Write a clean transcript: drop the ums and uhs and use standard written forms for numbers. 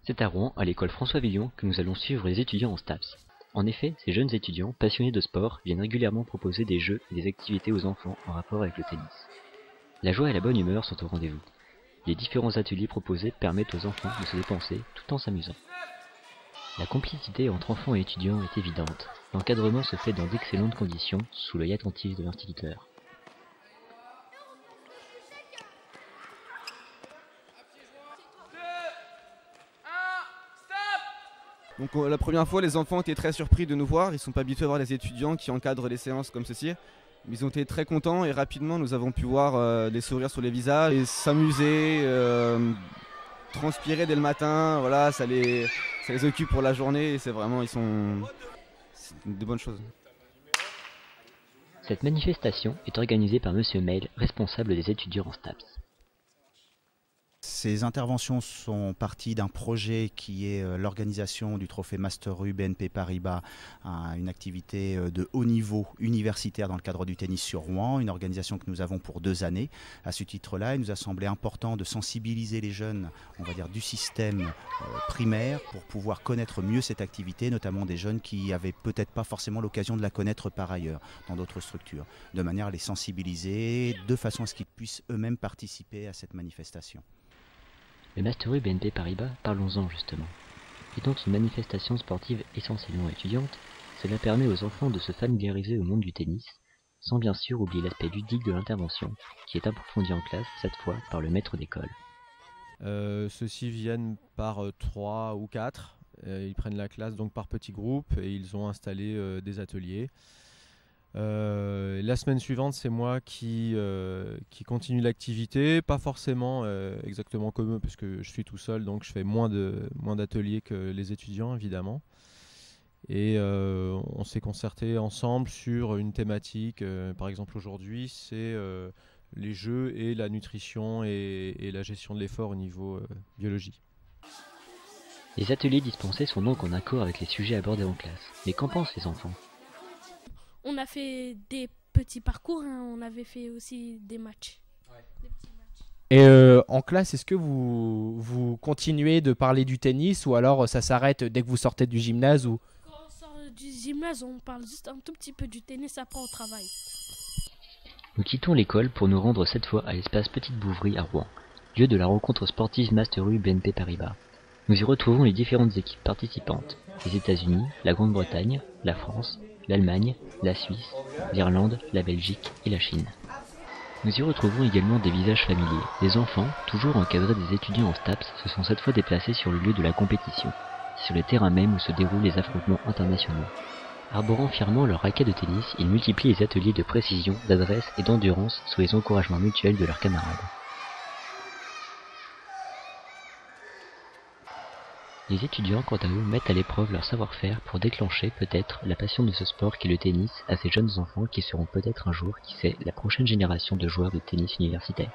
C'est à Rouen, à l'école François Villon, que nous allons suivre les étudiants en STAPS. En effet, ces jeunes étudiants, passionnés de sport, viennent régulièrement proposer des jeux et des activités aux enfants en rapport avec le tennis. La joie et la bonne humeur sont au rendez-vous. Les différents ateliers proposés permettent aux enfants de se dépenser tout en s'amusant. La complicité entre enfants et étudiants est évidente. L'encadrement se fait dans d'excellentes conditions, sous l'œil attentif de l'instituteur. Donc la première fois, les enfants étaient très surpris de nous voir. Ils ne sont pas habitués à voir les étudiants qui encadrent les séances comme ceci. Ils ont été très contents et rapidement nous avons pu voir des sourires sur les visages et s'amuser, transpirer dès le matin. Voilà, ça les occupe pour la journée et c'est de bonnes choses. Cette manifestation est organisée par Monsieur Mail, responsable des étudiants en STAPS. Ces interventions sont parties d'un projet qui est l'organisation du trophée Master U BNP Paribas, une activité de haut niveau universitaire dans le cadre du tennis sur Rouen, une organisation que nous avons pour 2 années. À ce titre-là, il nous a semblé important de sensibiliser les jeunes, on va dire, du système primaire pour pouvoir connaître mieux cette activité, notamment des jeunes qui n'avaient peut-être pas forcément l'occasion de la connaître par ailleurs dans d'autres structures, de manière à les sensibiliser de façon à ce qu'ils puissent eux-mêmes participer à cette manifestation. Le Master U BNP Paribas, parlons-en justement. Étant une manifestation sportive essentiellement étudiante, cela permet aux enfants de se familiariser au monde du tennis, sans bien sûr oublier l'aspect ludique de l'intervention, qui est approfondi en classe, cette fois par le maître d'école. Ceux-ci viennent par 3 ou 4, ils prennent la classe donc par petits groupes et ils ont installé des ateliers. La semaine suivante, c'est moi qui continue l'activité, pas forcément exactement comme eux, parce que je suis tout seul, donc je fais moins d'ateliers que les étudiants, évidemment. Et on s'est concerté ensemble sur une thématique. Par exemple, aujourd'hui, c'est les jeux et la nutrition et la gestion de l'effort au niveau biologie. Les ateliers dispensés sont donc en accord avec les sujets abordés en classe. Mais qu'en pensent les enfants ? On a fait des petits parcours, on avait fait aussi des matchs. Ouais. Des petits matchs. Et en classe, est-ce que vous continuez de parler du tennis ou alors ça s'arrête dès que vous sortez du gymnase ou... Quand on sort du gymnase, on parle juste un tout petit peu du tennis, après on travaille. Nous quittons l'école pour nous rendre cette fois à l'espace Petite Bouvrie à Rouen, lieu de la rencontre sportive Master U BNP Paribas. Nous y retrouvons les différentes équipes participantes, les États-Unis, la Grande-Bretagne, la France, l'Allemagne, la Suisse, l'Irlande, la Belgique et la Chine. Nous y retrouvons également des visages familiers. Les enfants, toujours encadrés des étudiants en STAPS, se sont cette fois déplacés sur le lieu de la compétition, sur le terrain même où se déroulent les affrontements internationaux. Arborant fièrement leur raquette de tennis, ils multiplient les ateliers de précision, d'adresse et d'endurance sous les encouragements mutuels de leurs camarades. Les étudiants, quant à eux, mettent à l'épreuve leur savoir-faire pour déclencher, peut-être, la passion de ce sport qu'est le tennis à ces jeunes enfants qui seront peut-être un jour, qui sait, la prochaine génération de joueurs de tennis universitaire.